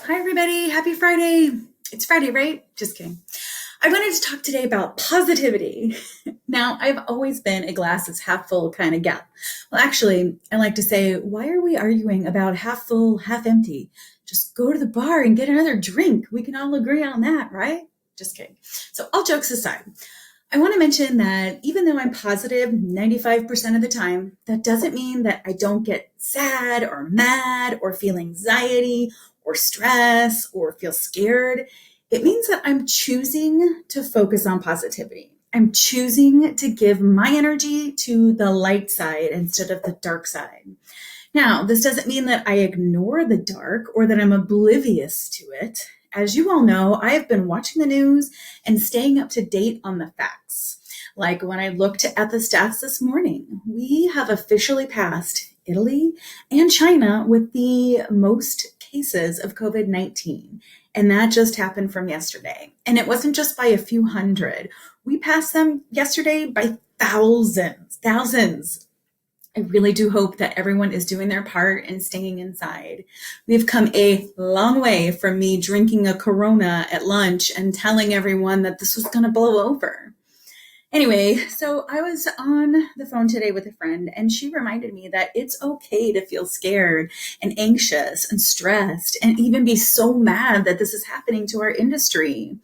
Hi, everybody. Happy Friday. It's Friday, right? Just kidding. I wanted to talk today about positivity. Now, I've always been a glass is half full kind of gal. Well, actually, I like to say, why are we arguing about half full, half empty? Just go to the bar and get another drink. We can all agree on that, right? Just kidding. So, all jokes aside, I want to mention that even though I'm positive 95% of the time, that doesn't mean that I don't get sad or mad or feel anxiety or stress or feel scared. It means that I'm choosing to focus on positivity. I'm choosing to give my energy to the light side instead of the dark side. Now, this doesn't mean that I ignore the dark or that I'm oblivious to it. As you all know, I have been watching the news and staying up to date on the facts. Like when I looked at the stats this morning, we have officially passed Italy and China with the most cases of COVID-19. And that just happened from yesterday. And it wasn't just by a few hundred. We passed them yesterday by thousands. I really do hope that everyone is doing their part and staying inside. We've come a long way from me drinking a Corona at lunch and telling everyone that this was going to blow over. Anyway, so I was on the phone today with a friend, and she reminded me that it's okay to feel scared and anxious and stressed and even be so mad that this is happening to our industry.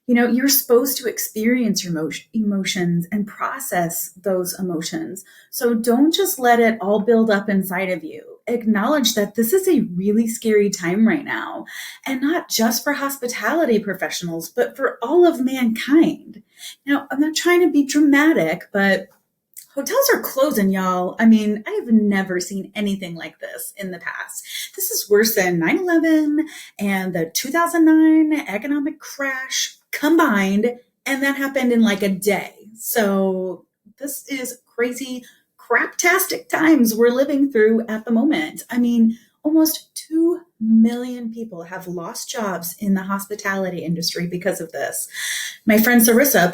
You know, you're supposed to experience your emotions and process those emotions. So don't just let it all build up inside of you. Acknowledge that this is a really scary time right now, and not just for hospitality professionals, but for all of mankind. Now, I'm not trying to be dramatic, but hotels are closing, y'all. I mean, I have never seen anything like this in the past. This is worse than 9/11 and the 2009 economic crash combined, and that happened in like a day. So this is crazy, craptastic times we're living through at the moment. I mean, almost 2 million people have lost jobs in the hospitality industry because of this. My friend Sarissa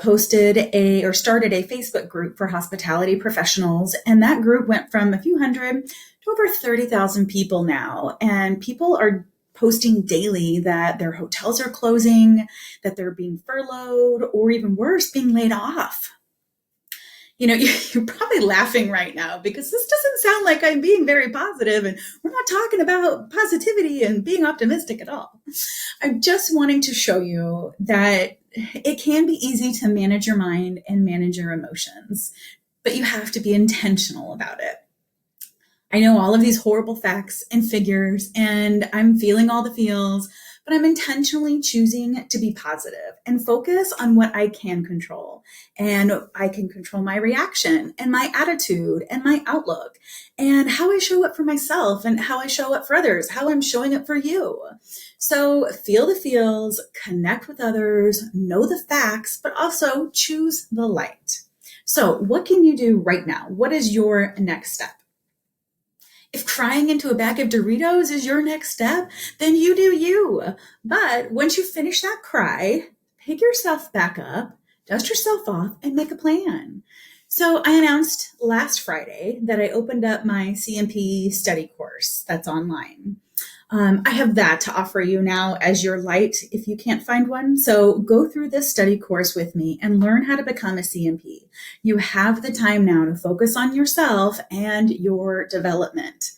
started a Facebook group for hospitality professionals, and that group went from a few hundred to over 30,000 people now. And people are posting daily that their hotels are closing, that they're being furloughed, or even worse, being laid off. You know, you're probably laughing right now because this doesn't sound like I'm being very positive, and we're not talking about positivity and being optimistic at all. I'm just wanting to show you that it can be easy to manage your mind and manage your emotions, but you have to be intentional about it. I know all of these horrible facts and figures, and I'm feeling all the feels, but I'm intentionally choosing to be positive and focus on what I can control. And I can control my reaction and my attitude and my outlook and how I show up for myself and how I show up for others, how I'm showing up for you. So feel the feels, connect with others, know the facts, but also choose the light. So what can you do right now? What is your next step? If crying into a bag of Doritos is your next step, then you do you. But once you finish that cry, pick yourself back up, dust yourself off, and make a plan. So I announced last Friday that I opened up my CMP study course that's online. I have that to offer you now as your light if you can't find one. So go through this study course with me and learn how to become a CMP. You have the time now to focus on yourself and your development.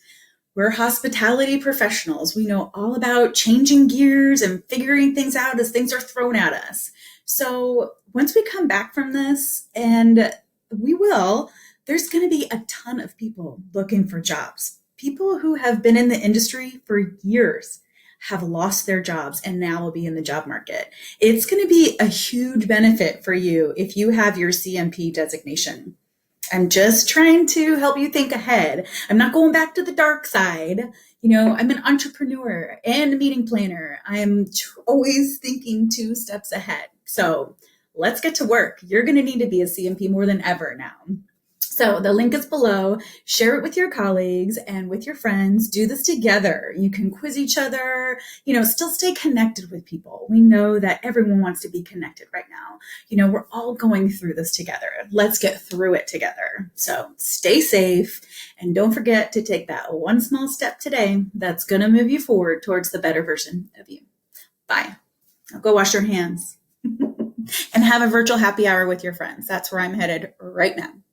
We're hospitality professionals. We know all about changing gears and figuring things out as things are thrown at us. So once we come back from this, and we will, there's going to be a ton of people looking for jobs. People who have been in the industry for years have lost their jobs and now will be in the job market. It's going to be a huge benefit for you if you have your CMP designation. I'm just trying to help you think ahead. I'm not going back to the dark side. You know, I'm an entrepreneur and a meeting planner. I'm always thinking 2 steps ahead. So let's get to work. You're going to need to be a CMP more than ever now. So the link is below. Share it with your colleagues and with your friends. Do this together. You can quiz each other, still stay connected with people. We know that everyone wants to be connected right now. We're all going through this together. Let's get through it together. So stay safe and don't forget to take that one small step today that's going to move you forward towards the better version of you. Bye. Now go wash your hands and have a virtual happy hour with your friends. That's where I'm headed right now.